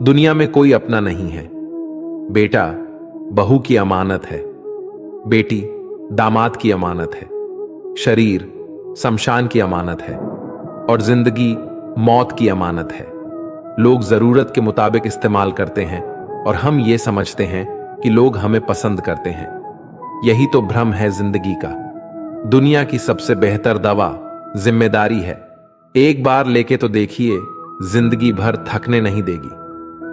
दुनिया में कोई अपना नहीं है। बेटा बहू की अमानत है, बेटी दामाद की अमानत है, शरीर शमशान की अमानत है और जिंदगी मौत की अमानत है। लोग जरूरत के मुताबिक इस्तेमाल करते हैं और हम ये समझते हैं कि लोग हमें पसंद करते हैं। यही तो भ्रम है जिंदगी का। दुनिया की सबसे बेहतर दवा जिम्मेदारी है। एक बार लेके तो देखिए, जिंदगी भर थकने नहीं देगी।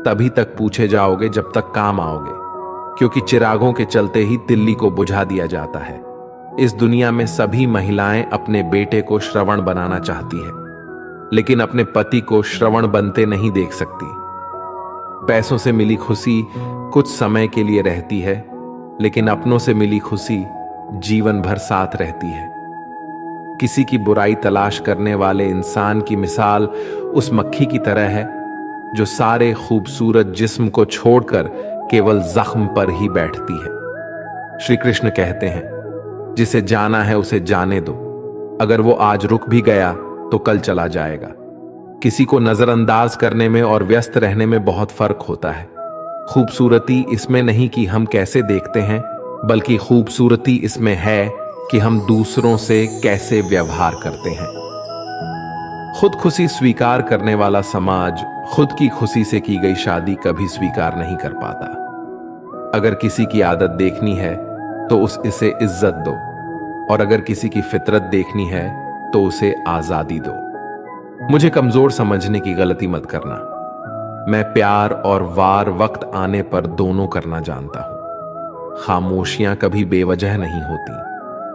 तभी तक पूछे जाओगे जब तक काम आओगे, क्योंकि चिरागों के चलते ही तिल्ली को बुझा दिया जाता है। इस दुनिया में सभी महिलाएं अपने बेटे को श्रवण बनाना चाहती है, लेकिन अपने पति को श्रवण बनते नहीं देख सकती। पैसों से मिली खुशी कुछ समय के लिए रहती है, लेकिन अपनों से मिली खुशी जीवन भर साथ रहती है। किसी की बुराई तलाश करने वाले इंसान की मिसाल उस मक्खी की तरह है जो सारे खूबसूरत जिस्म को छोड़कर केवल जख्म पर ही बैठती है। श्री कृष्ण कहते हैं, जिसे जाना है उसे जाने दो। अगर वो आज रुक भी गया तो कल चला जाएगा। किसी को नजरअंदाज करने में और व्यस्त रहने में बहुत फर्क होता है। खूबसूरती इसमें नहीं कि हम कैसे देखते हैं, बल्कि खूबसूरती इसमें है कि हम दूसरों से कैसे व्यवहार करते हैं। खुद खुशी स्वीकार करने वाला समाज खुद की खुशी से की गई शादी कभी स्वीकार नहीं कर पाता। अगर किसी की आदत देखनी है तो इसे इज्जत दो, और अगर किसी की फितरत देखनी है तो उसे आजादी दो। मुझे कमजोर समझने की गलती मत करना। मैं प्यार और वार वक्त आने पर दोनों करना जानता हूं। खामोशियां कभी बेवजह नहीं होती।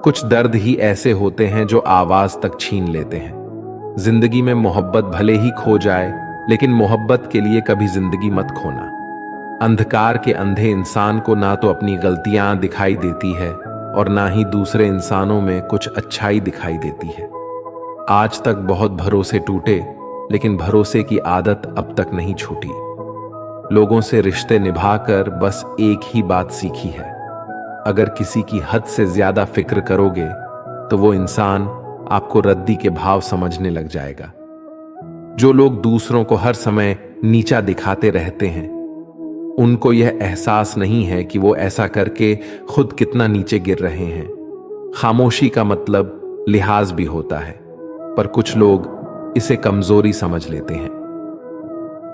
कुछ दर्द ही ऐसे होते हैं जो आवाज तक छीन लेते हैं। जिंदगी में मोहब्बत भले ही खो जाए, लेकिन मोहब्बत के लिए कभी जिंदगी मत खोना। अंधकार के अंधे इंसान को ना तो अपनी गलतियां दिखाई देती है और ना ही दूसरे इंसानों में कुछ अच्छाई दिखाई देती है। आज तक बहुत भरोसे टूटे, लेकिन भरोसे की आदत अब तक नहीं छूटी। लोगों से रिश्ते निभाकर बस एक ही बात सीखी है, अगर किसी की हद से ज्यादा फिक्र करोगे तो वो इंसान आपको रद्दी के भाव समझने लग जाएगा। जो लोग दूसरों को हर समय नीचा दिखाते रहते हैं, उनको यह एहसास नहीं है कि वो ऐसा करके खुद कितना नीचे गिर रहे हैं। खामोशी का मतलब लिहाज भी होता है, पर कुछ लोग इसे कमजोरी समझ लेते हैं।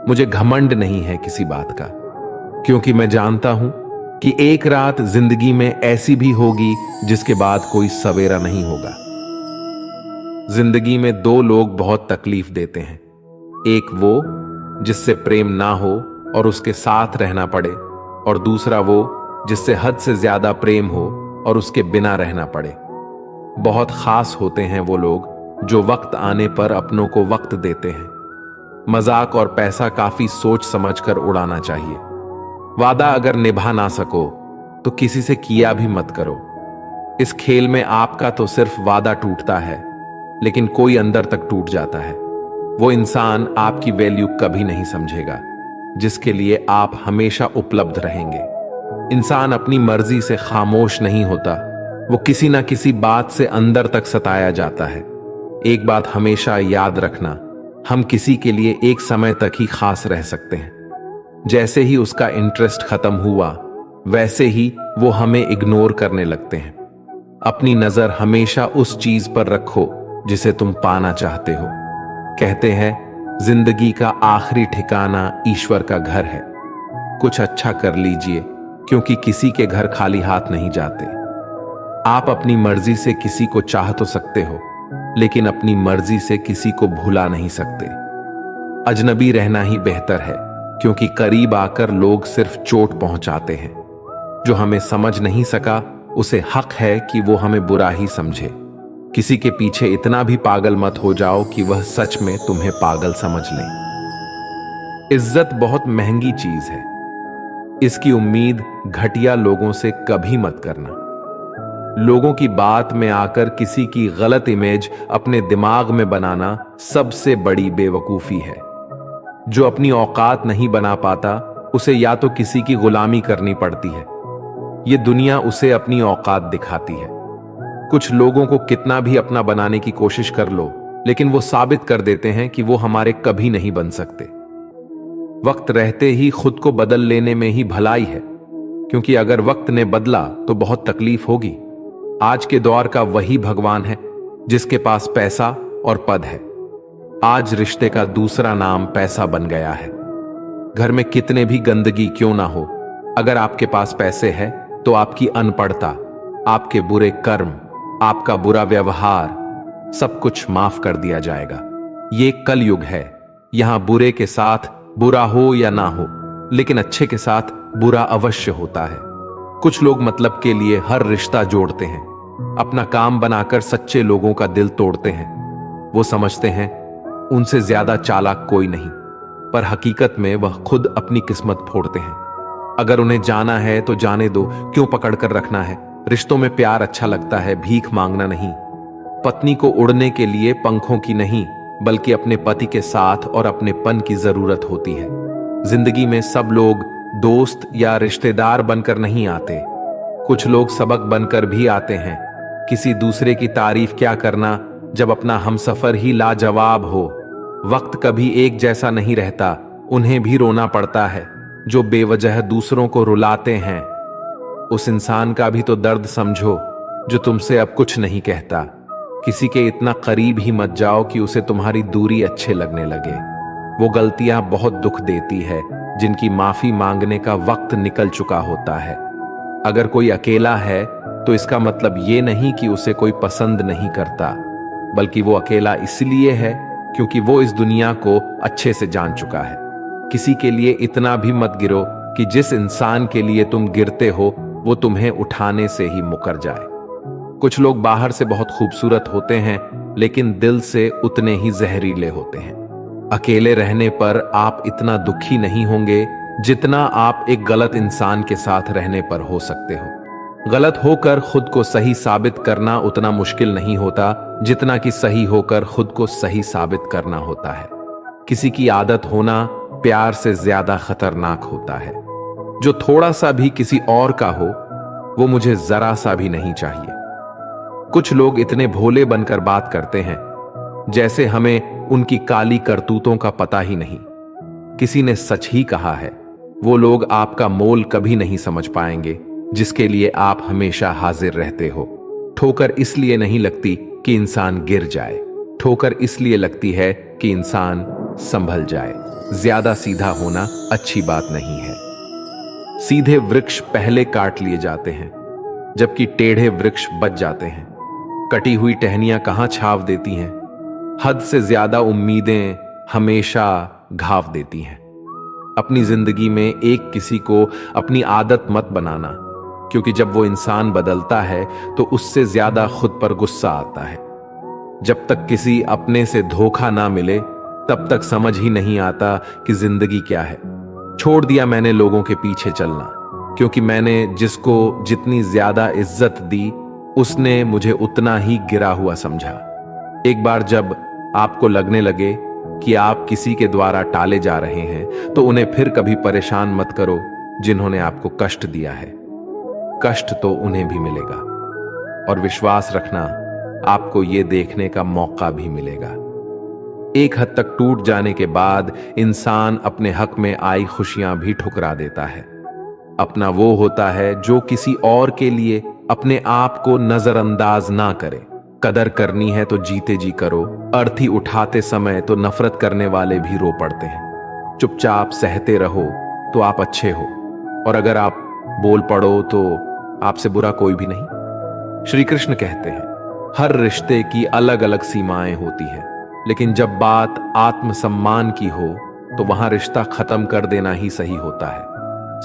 मुझे घमंड नहीं है किसी बात का, क्योंकि मैं जानता हूं कि एक रात जिंदगी में ऐसी भी होगी जिसके बाद कोई सवेरा नहीं होगा। जिंदगी में दो लोग बहुत तकलीफ देते हैं। एक वो जिससे प्रेम ना हो और उसके साथ रहना पड़े, और दूसरा वो जिससे हद से ज्यादा प्रेम हो और उसके बिना रहना पड़े। बहुत खास होते हैं वो लोग जो वक्त आने पर अपनों को वक्त देते हैं। मजाक और पैसा काफी सोच समझकर उड़ाना चाहिए। वादा अगर निभा ना सको तो किसी से किया भी मत करो। इस खेल में आपका तो सिर्फ वादा टूटता है, लेकिन कोई अंदर तक टूट जाता है। वो इंसान आपकी वैल्यू कभी नहीं समझेगा जिसके लिए आप हमेशा उपलब्ध रहेंगे। इंसान अपनी मर्जी से खामोश नहीं होता, वो किसी ना किसी बात से अंदर तक सताया जाता है। एक बात हमेशा याद रखना, हम किसी के लिए एक समय तक ही खास रह सकते हैं। जैसे ही उसका इंटरेस्ट खत्म हुआ, वैसे ही वो हमें इग्नोर करने लगते हैं। अपनी नजर हमेशा उस चीज पर रखो जिसे तुम पाना चाहते हो। कहते हैं जिंदगी का आखिरी ठिकाना ईश्वर का घर है। कुछ अच्छा कर लीजिए, क्योंकि किसी के घर खाली हाथ नहीं जाते। आप अपनी मर्जी से किसी को चाह तो सकते हो, लेकिन अपनी मर्जी से किसी को भुला नहीं सकते। अजनबी रहना ही बेहतर है, क्योंकि करीब आकर लोग सिर्फ चोट पहुंचाते हैं। जो हमें समझ नहीं सका उसे हक है कि वो हमें बुरा ही समझे। किसी के पीछे इतना भी पागल मत हो जाओ कि वह सच में तुम्हें पागल समझ ले। इज्जत बहुत महंगी चीज है, इसकी उम्मीद घटिया लोगों से कभी मत करना। लोगों की बात में आकर किसी की गलत इमेज अपने दिमाग में बनाना सबसे बड़ी बेवकूफी है। जो अपनी औकात नहीं बना पाता, उसे या तो किसी की गुलामी करनी पड़ती है, ये दुनिया उसे अपनी औकात दिखाती है। कुछ लोगों को कितना भी अपना बनाने की कोशिश कर लो, लेकिन वो साबित कर देते हैं कि वो हमारे कभी नहीं बन सकते। वक्त रहते ही खुद को बदल लेने में ही भलाई है, क्योंकि अगर वक्त ने बदला तो बहुत तकलीफ होगी। आज के दौर का वही भगवान है जिसके पास पैसा और पद है। आज रिश्ते का दूसरा नाम पैसा बन गया है। घर में कितने भी गंदगी क्यों ना हो, अगर आपके पास पैसे है तो आपकी अनपढ़ता, आपके बुरे कर्म, आपका बुरा व्यवहार, सब कुछ माफ कर दिया जाएगा। ये कलयुग है। यहां बुरे के साथ बुरा हो या ना हो, लेकिन अच्छे के साथ बुरा अवश्य होता है। कुछ लोग मतलब के लिए हर रिश्ता जोड़ते हैं, अपना काम बनाकर सच्चे लोगों का दिल तोड़ते हैं। वो समझते हैं उनसे ज्यादा चालाक कोई नहीं, पर हकीकत में वह खुद अपनी किस्मत फोड़ते हैं। अगर उन्हें जाना है तो जाने दो, क्यों पकड़ कर रखना है। रिश्तों में प्यार अच्छा लगता है, भीख मांगना नहीं। पत्नी को उड़ने के लिए पंखों की नहीं, बल्कि अपने पति के साथ और अपनेपन की जरूरत होती है। जिंदगी में सब लोग दोस्त या रिश्तेदार बनकर नहीं आते, कुछ लोग सबक बनकर भी आते हैं। किसी दूसरे की तारीफ क्या करना जब अपना हमसफर ही लाजवाब हो। वक्त कभी एक जैसा नहीं रहता, उन्हें भी रोना पड़ता है जो बेवजह दूसरों को रुलाते हैं। उस इंसान का भी तो दर्द समझो जो तुमसे अब कुछ नहीं कहता। किसी के इतना करीब ही मत जाओ कि उसे तुम्हारी दूरी अच्छे लगने लगे। वो गलतियां बहुत दुख देती है जिनकी माफी मांगने का वक्त निकल चुका होता है। अगर कोई अकेला है तो इसका मतलब ये नहीं कि उसे कोई पसंद नहीं करता, बल्कि वो अकेला इसलिए है क्योंकि वो इस दुनिया को अच्छे से जान चुका है। किसी के लिए इतना भी मत गिरो कि जिस इंसान के लिए तुम गिरते हो वो तुम्हें उठाने से ही मुकर जाए। कुछ लोग बाहर से बहुत खूबसूरत होते हैं, लेकिन दिल से उतने ही जहरीले होते हैं। अकेले रहने पर आप इतना दुखी नहीं होंगे जितना आप एक गलत इंसान के साथ रहने पर हो सकते हो। गलत होकर खुद को सही साबित करना उतना मुश्किल नहीं होता जितना कि सही होकर खुद को सही साबित करना होता है। किसी की आदत होना प्यार से ज्यादा खतरनाक होता है। जो थोड़ा सा भी किसी और का हो, वो मुझे जरा सा भी नहीं चाहिए। कुछ लोग इतने भोले बनकर बात करते हैं जैसे हमें उनकी काली करतूतों का पता ही नहीं। किसी ने सच ही कहा है, वो लोग आपका मोल कभी नहीं समझ पाएंगे जिसके लिए आप हमेशा हाजिर रहते हो। ठोकर इसलिए नहीं लगती कि इंसान गिर जाए, ठोकर इसलिए लगती है कि इंसान संभल जाए। ज्यादा सीधा होना अच्छी बात नहीं है। सीधे वृक्ष पहले काट लिए जाते हैं, जबकि टेढ़े वृक्ष बच जाते हैं। कटी हुई टहनियां कहां छाव देती हैं। हद से ज्यादा उम्मीदें हमेशा घाव देती हैं। अपनी जिंदगी में एक किसी को अपनी आदत मत बनाना, क्योंकि जब वो इंसान बदलता है तो उससे ज्यादा खुद पर गुस्सा आता है। जब तक किसी अपने से धोखा ना मिले तब तक समझ ही नहीं आता कि जिंदगी क्या है। छोड़ दिया मैंने लोगों के पीछे चलना, क्योंकि मैंने जिसको जितनी ज्यादा इज्जत दी उसने मुझे उतना ही गिरा हुआ समझा। एक बार जब आपको लगने लगे कि आप किसी के द्वारा टाले जा रहे हैं तो उन्हें फिर कभी परेशान मत करो जिन्होंने आपको कष्ट दिया है। कष्ट तो उन्हें भी मिलेगा, और विश्वास रखना आपको यह देखने का मौका भी मिलेगा। एक हद तक टूट जाने के बाद इंसान अपने हक में आई खुशियां भी ठुकरा देता है। अपना वो होता है जो किसी और के लिए अपने आप को नजरअंदाज ना करे। कदर करनी है तो जीते जी करो। अर्थी उठाते समय तो नफरत करने वाले भी रो पड़ते हैं। चुपचाप सहते रहो तो आप अच्छे हो, और अगर आप बोल पड़ो तो आपसे बुरा कोई भी नहीं। श्री कृष्ण कहते हैं हर रिश्ते की अलग अलग सीमाएं होती है, लेकिन जब बात आत्मसम्मान की हो तो वहां रिश्ता खत्म कर देना ही सही होता है।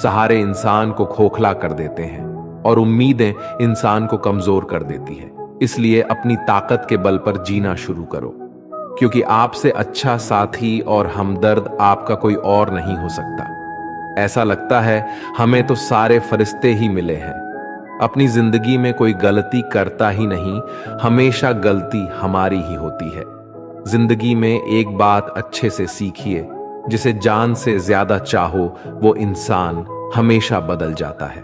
सहारे इंसान को खोखला कर देते हैं और उम्मीदें इंसान को कमजोर कर देती है। इसलिए अपनी ताकत के बल पर जीना शुरू करो, क्योंकि आपसे अच्छा साथी और हमदर्द आपका कोई और नहीं हो सकता। ऐसा लगता है हमें तो सारे फरिश्ते ही मिले हैं। अपनी जिंदगी में कोई गलती करता ही नहीं, हमेशा गलती हमारी ही होती है। जिंदगी में एक बात अच्छे से सीखिए, जिसे जान से ज्यादा चाहो वो इंसान हमेशा बदल जाता है।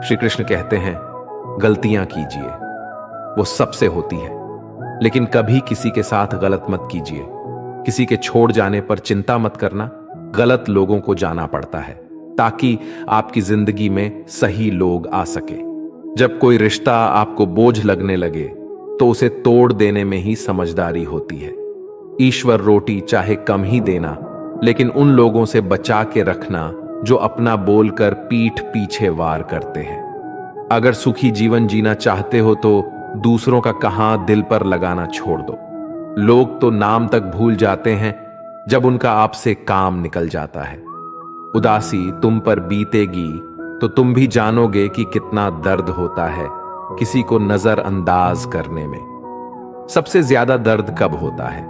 श्री कृष्ण कहते हैं गलतियां कीजिए, वो सबसे होती है, लेकिन कभी किसी के साथ गलत मत कीजिए। किसी के छोड़ जाने पर चिंता मत करना, गलत लोगों को जाना पड़ता है ताकि आपकी जिंदगी में सही लोग आ सके। जब कोई रिश्ता आपको बोझ लगने लगे तो उसे तोड़ देने में ही समझदारी होती है। ईश्वर रोटी चाहे कम ही देना, लेकिन उन लोगों से बचा के रखना जो अपना बोलकर पीठ पीछे वार करते हैं। अगर सुखी जीवन जीना चाहते हो तो दूसरों का कहां दिल पर लगाना छोड़ दो। लोग तो नाम तक भूल जाते हैं जब उनका आपसे काम निकल जाता है। उदासी तुम पर बीतेगी तो तुम भी जानोगे कि कितना दर्द होता है किसी को नजरअंदाज करने में। सबसे ज्यादा दर्द कब होता है?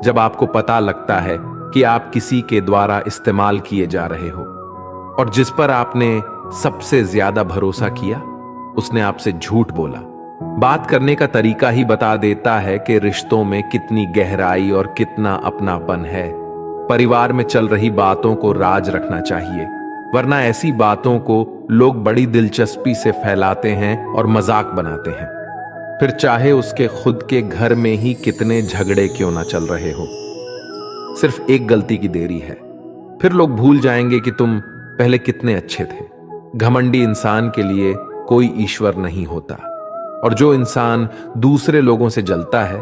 जब आपको पता लगता है कि आप किसी के द्वारा इस्तेमाल किए जा रहे हो और जिस पर आपने सबसे ज्यादा भरोसा किया उसने आपसे झूठ बोला। बात करने का तरीका ही बता देता है कि रिश्तों में कितनी गहराई और कितना अपनापन है। परिवार में चल रही बातों को राज रखना चाहिए, वरना ऐसी बातों को लोग बड़ी दिलचस्पी से फैलाते हैं और मजाक बनाते हैं। फिर चाहे उसके खुद के घर में ही कितने झगड़े क्यों ना चल रहे हो, सिर्फ एक गलती की देरी है, फिर लोग भूल जाएंगे कि तुम पहले कितने अच्छे थे। घमंडी इंसान के लिए कोई ईश्वर नहीं होता, और जो इंसान दूसरे लोगों से जलता है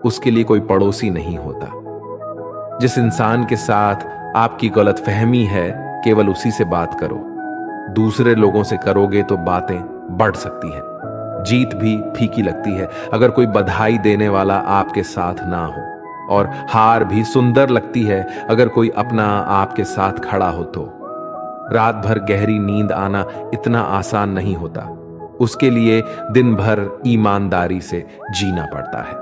उसके लिए कोई पड़ोसी नहीं होता। जिस इंसान के साथ आपकी गलतफहमी है केवल उसी से बात करो। दूसरे लोगों से करोगे तो बातें बढ़ सकती हैं। जीत भी फीकी लगती है अगर कोई बधाई देने वाला आपके साथ ना हो, और हार भी सुंदर लगती है अगर कोई अपना आपके साथ खड़ा हो तो। रात भर गहरी नींद आना इतना आसान नहीं होता, उसके लिए दिन भर ईमानदारी से जीना पड़ता है।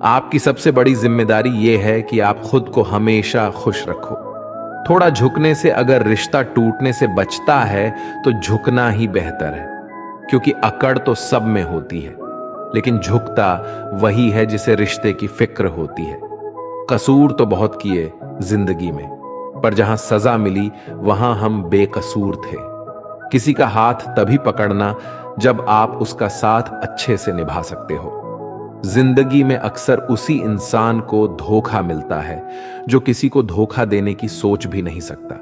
आपकी सबसे बड़ी जिम्मेदारी यह है कि आप खुद को हमेशा खुश रखो। थोड़ा झुकने से अगर रिश्ता टूटने से बचता है तो झुकना ही बेहतर है, क्योंकि अकड़ तो सब में होती है, लेकिन झुकता वही है जिसे रिश्ते की फिक्र होती है। कसूर तो बहुत किए जिंदगी में, पर जहां सजा मिली वहां हम बेकसूर थे। किसी का हाथ तभी पकड़ना जब आप उसका साथ अच्छे से निभा सकते हो। जिंदगी में अक्सर उसी इंसान को धोखा मिलता है जो किसी को धोखा देने की सोच भी नहीं सकता।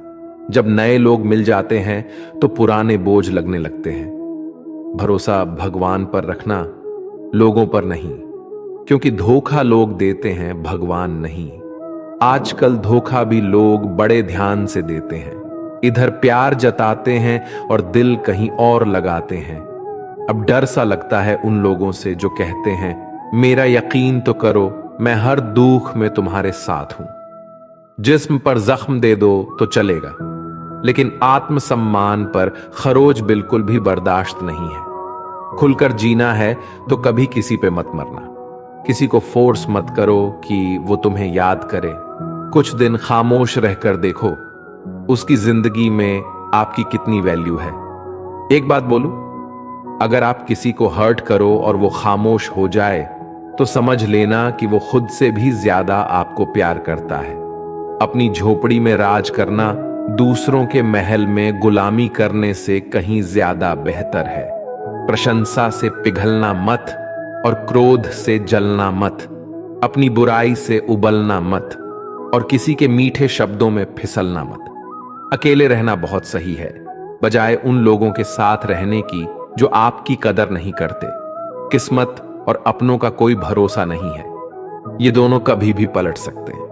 जब नए लोग मिल जाते हैं तो पुराने बोझ लगने लगते हैं। भरोसा भगवान पर रखना, लोगों पर नहीं, क्योंकि धोखा लोग देते हैं, भगवान नहीं। आजकल धोखा भी लोग बड़े ध्यान से देते हैं। इधर प्यार जताते हैं और दिल कहीं और लगाते हैं। अब डर सा लगता है उन लोगों से जो कहते हैं मेरा यकीन तो करो, मैं हर दुख में तुम्हारे साथ हूं। जिस्म पर जख्म दे दो तो चलेगा, लेकिन आत्मसम्मान पर खरोच बिल्कुल भी बर्दाश्त नहीं है। खुलकर जीना है तो कभी किसी पे मत मरना। किसी को फोर्स मत करो कि वो तुम्हें याद करे। कुछ दिन खामोश रहकर देखो उसकी जिंदगी में आपकी कितनी वैल्यू है। एक बात बोलूं, अगर आप किसी को हर्ट करो और वो खामोश हो जाए तो समझ लेना कि वो खुद से भी ज्यादा आपको प्यार करता है। अपनी झोपड़ी में राज करना दूसरों के महल में गुलामी करने से कहीं ज्यादा बेहतर है। प्रशंसा से पिघलना मत और क्रोध से जलना मत। अपनी बुराई से उबलना मत और किसी के मीठे शब्दों में फिसलना मत। अकेले रहना बहुत सही है, बजाय उन लोगों के साथ रहने की जो आपकी कदर नहीं करते। किस्मत और अपनों का कोई भरोसा नहीं है, ये दोनों कभी भी पलट सकते हैं।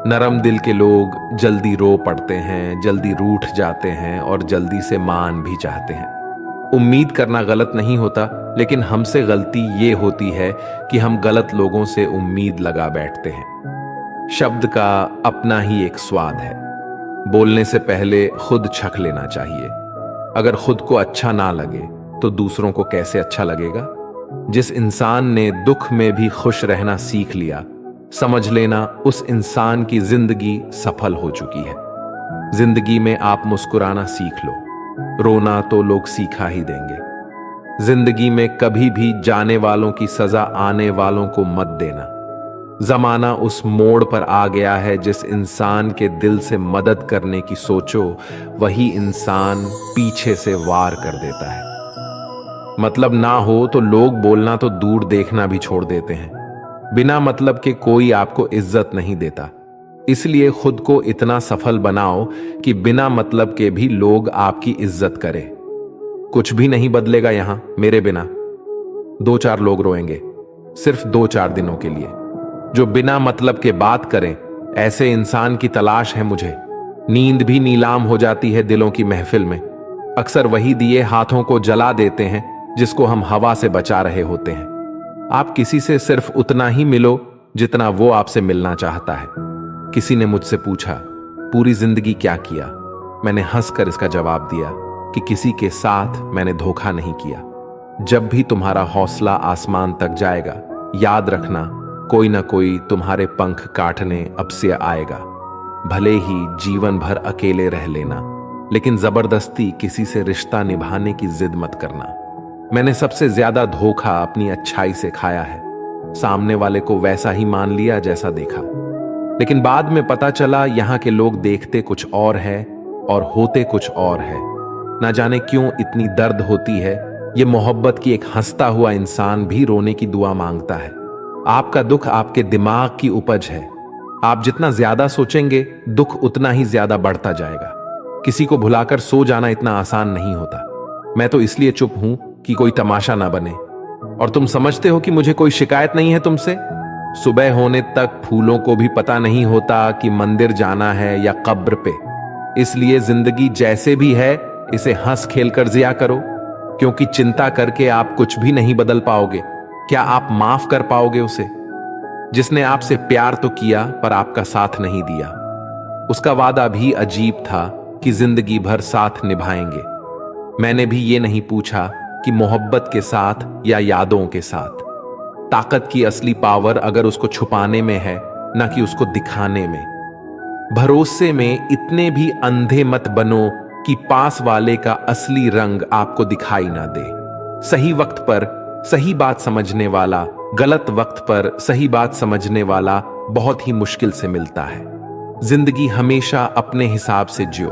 नरम दिल के लोग जल्दी रो पड़ते हैं, जल्दी रूठ जाते हैं और जल्दी से मान भी चाहते हैं। उम्मीद करना गलत नहीं होता, लेकिन हमसे गलती ये होती है कि हम गलत लोगों से उम्मीद लगा बैठते हैं। शब्द का अपना ही एक स्वाद है। बोलने से पहले खुद छक लेना चाहिए। अगर खुद को अच्छा ना लगे तो दूसरों को कैसे अच्छा लगेगा। जिस इंसान ने दुख में भी खुश रहना सीख लिया, समझ लेना उस इंसान की जिंदगी सफल हो चुकी है। जिंदगी में आप मुस्कुराना सीख लो, रोना तो लोग सीखा ही देंगे। जिंदगी में कभी भी जाने वालों की सजा आने वालों को मत देना। जमाना उस मोड़ पर आ गया है, जिस इंसान के दिल से मदद करने की सोचो वही इंसान पीछे से वार कर देता है। मतलब ना हो तो लोग बोलना तो दूर देखना भी छोड़ देते हैं। बिना मतलब के कोई आपको इज्जत नहीं देता। इसलिए खुद को इतना सफल बनाओ कि बिना मतलब के भी लोग आपकी इज्जत करें। कुछ भी नहीं बदलेगा यहां मेरे बिना। 2-4 लोग रोएंगे, सिर्फ 2-4 दिनों के लिए, जो बिना मतलब के बात करें। ऐसे इंसान की तलाश है मुझे। नींद भी नीलाम हो जाती है दिलों की महफिल में। अक्सर वही दिए हाथों को जला देते हैं जिसको हम हवा से बचा रहे होते हैं। आप किसी से सिर्फ उतना ही मिलो जितना वो आपसे मिलना चाहता है। किसी ने मुझसे पूछा, पूरी जिंदगी क्या किया? मैंने हंसकर इसका जवाब दिया कि किसी के साथ मैंने धोखा नहीं किया। जब भी तुम्हारा हौसला आसमान तक जाएगा, याद रखना कोई ना कोई तुम्हारे पंख काटने अब से आएगा। भले ही जीवन भर अकेले रह लेना, लेकिन जबरदस्ती किसी से रिश्ता निभाने की जिद मत करना। मैंने सबसे ज्यादा धोखा अपनी अच्छाई से खाया है। सामने वाले को वैसा ही मान लिया जैसा देखा, लेकिन बाद में पता चला यहाँ के लोग देखते कुछ और है और होते कुछ और है। ना जाने क्यों इतनी दर्द होती है ये मोहब्बत की एक हंसता हुआ इंसान भी रोने की दुआ मांगता है। आपका दुख आपके दिमाग की उपज है। आप जितना ज्यादा सोचेंगे दुख उतना ही ज्यादा बढ़ता जाएगा। किसी को भुलाकर सो जाना इतना आसान नहीं होता। मैं तो इसलिए चुप हूं कि कोई तमाशा ना बने। और तुम समझते हो कि मुझे कोई शिकायत नहीं है तुमसे? सुबह होने तक फूलों को भी पता नहीं होता कि मंदिर जाना है या कब्र पे। इसलिए जिंदगी जैसे भी है इसे हंस खेल कर जिया करो, क्योंकि चिंता करके आप कुछ भी नहीं बदल पाओगे। क्या आप माफ कर पाओगे उसे जिसने आपसे प्यार तो किया पर आपका साथ नहीं दिया? उसका वादा भी अजीब था कि जिंदगी भर साथ निभाएंगे। मैंने भी ये नहीं पूछा कि मोहब्बत के साथ या यादों के साथ। ताकत की असली पावर अगर उसको छुपाने में है, ना कि उसको दिखाने में। भरोसे में इतने भी अंधे मत बनो कि पास वाले का असली रंग आपको दिखाई ना दे। सही वक्त पर सही बात समझने वाला, गलत वक्त पर सही बात समझने वाला बहुत ही मुश्किल से मिलता है। जिंदगी हमेशा अपने हिसाब से जियो।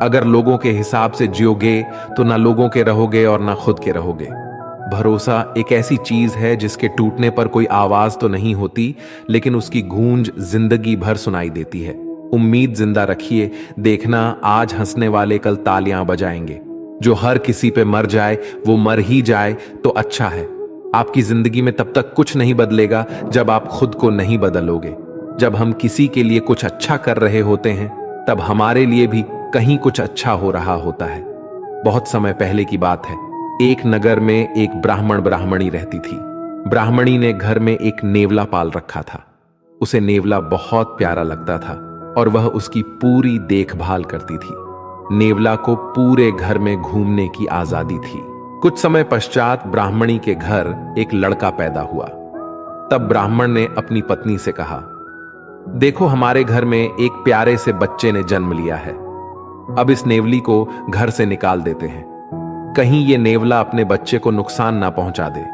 अगर लोगों के हिसाब से जियोगे तो ना लोगों के रहोगे और ना खुद के रहोगे। भरोसा एक ऐसी चीज है जिसके टूटने पर कोई आवाज तो नहीं होती, लेकिन उसकी गूंज जिंदगी भर सुनाई देती है। उम्मीद जिंदा रखिए, देखना आज हंसने वाले कल तालियां बजाएंगे। जो हर किसी पे मर जाए वो मर ही जाए तो अच्छा है। आपकी जिंदगी में तब तक कुछ नहीं बदलेगा जब आप खुद को नहीं बदलोगे। जब हम किसी के लिए कुछ अच्छा कर रहे होते हैं तब हमारे लिए भी कहीं कुछ अच्छा हो रहा होता है। बहुत समय पहले की बात है। एक नगर में एक ब्राह्मण ब्राह्मणी रहती थी। ब्राह्मणी ने घर में एक नेवला पाल रखा था। उसे नेवला बहुत प्यारा लगता था और वह उसकी पूरी देखभाल करती थी। नेवला को पूरे घर में घूमने की आजादी थी। कुछ समय पश्चात ब्राह्मणी के घर एक लड़का पैदा हुआ। तब ब्राह्मण ने अपनी पत्नी से कहा, देखो हमारे घर में एक प्यारे से बच्चे ने जन्म लिया है। अब इस नेवली को घर से निकाल देते हैं, कहीं ये नेवला अपने बच्चे को नुकसान ना पहुंचा दे।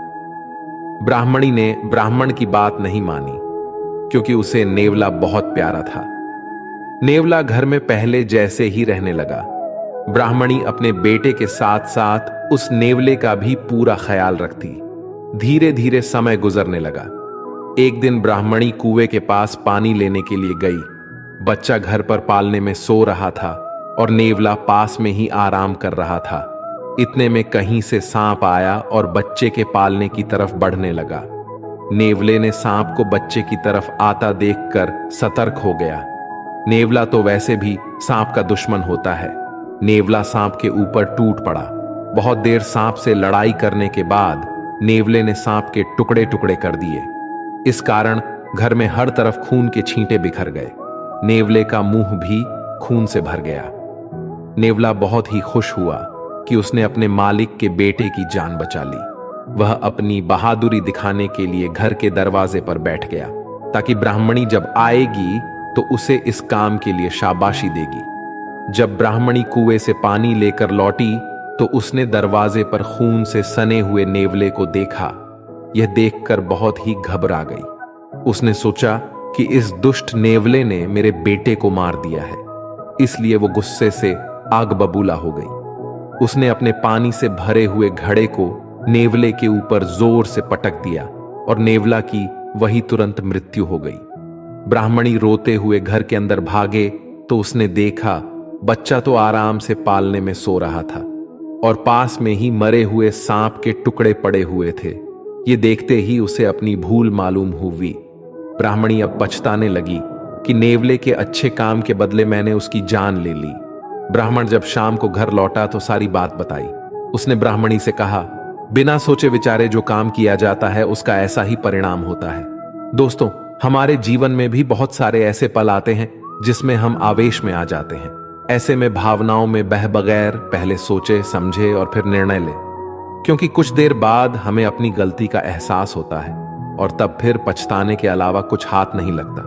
ब्राह्मणी ने ब्राह्मण की बात नहीं मानी, क्योंकि उसे नेवला बहुत प्यारा था। नेवला घर में पहले जैसे ही रहने लगा। ब्राह्मणी अपने बेटे के साथ साथ उस नेवले का भी पूरा ख्याल रखती। धीरे धीरे समय गुजरने लगा। एक दिन ब्राह्मणी कुएं के पास पानी लेने के लिए गई। बच्चा घर पर पालने में सो रहा था और नेवला पास में ही आराम कर रहा था। इतने में कहीं से सांप आया और बच्चे के पालने की तरफ बढ़ने लगा। नेवले ने सांप को बच्चे की तरफ आता देखकर सतर्क हो गया। नेवला तो वैसे भी सांप का दुश्मन होता है। नेवला सांप के ऊपर टूट पड़ा। बहुत देर सांप से लड़ाई करने के बाद नेवले ने सांप के टुकड़े टुकड़े कर दिए। इस कारण घर में हर तरफ खून के छींटे बिखर गए। नेवले का मुंह भी खून से भर गया। नेवला बहुत ही खुश हुआ कि उसने अपने मालिक के बेटे की जान बचा ली। वह अपनी बहादुरी दिखाने के लिए घर के दरवाजे पर बैठ गया, ताकि ब्राह्मणी जब आएगी तो उसे इस काम के लिए शाबाशी देगी। जब ब्राह्मणी कुएं से पानी लेकर लौटी तो उसने दरवाजे पर खून से सने हुए नेवले को देखा। यह देखकर बहुत ही घबरा गई। उसने सोचा कि इस दुष्ट नेवले ने मेरे बेटे को मार दिया है, इसलिए वो गुस्से से आग बबूला हो गई। उसने अपने पानी से भरे हुए घड़े को नेवले के ऊपर जोर से पटक दिया और नेवला की वही तुरंत मृत्यु हो गई। ब्राह्मणी रोते हुए घर के अंदर भागे तो उसने देखा बच्चा तो आराम से पालने में सो रहा था और पास में ही मरे हुए सांप के टुकड़े पड़े हुए थे। ये देखते ही उसे अपनी भूल मालूम हुई। ब्राह्मणी अब पछताने लगी कि नेवले के अच्छे काम के बदले मैंने उसकी जान ले ली। ब्राह्मण जब शाम को घर लौटा तो सारी बात बताई। उसने ब्राह्मणी से कहा, बिना सोचे विचारे जो काम किया जाता है उसका ऐसा ही परिणाम होता है। दोस्तों, हमारे जीवन में भी बहुत सारे ऐसे पल आते हैं जिसमें हम आवेश में आ जाते हैं। ऐसे में भावनाओं में बह बगैर पहले सोचे समझे और फिर निर्णय ले, क्योंकि कुछ देर बाद हमें अपनी गलती का एहसास होता है और तब फिर पछताने के अलावा कुछ हाथ नहीं लगता।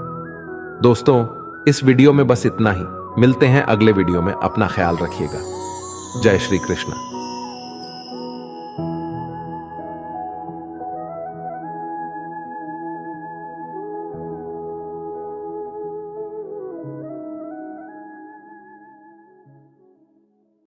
दोस्तों, इस वीडियो में बस इतना ही। मिलते हैं अगले वीडियो में। अपना ख्याल रखिएगा। जय श्री कृष्ण।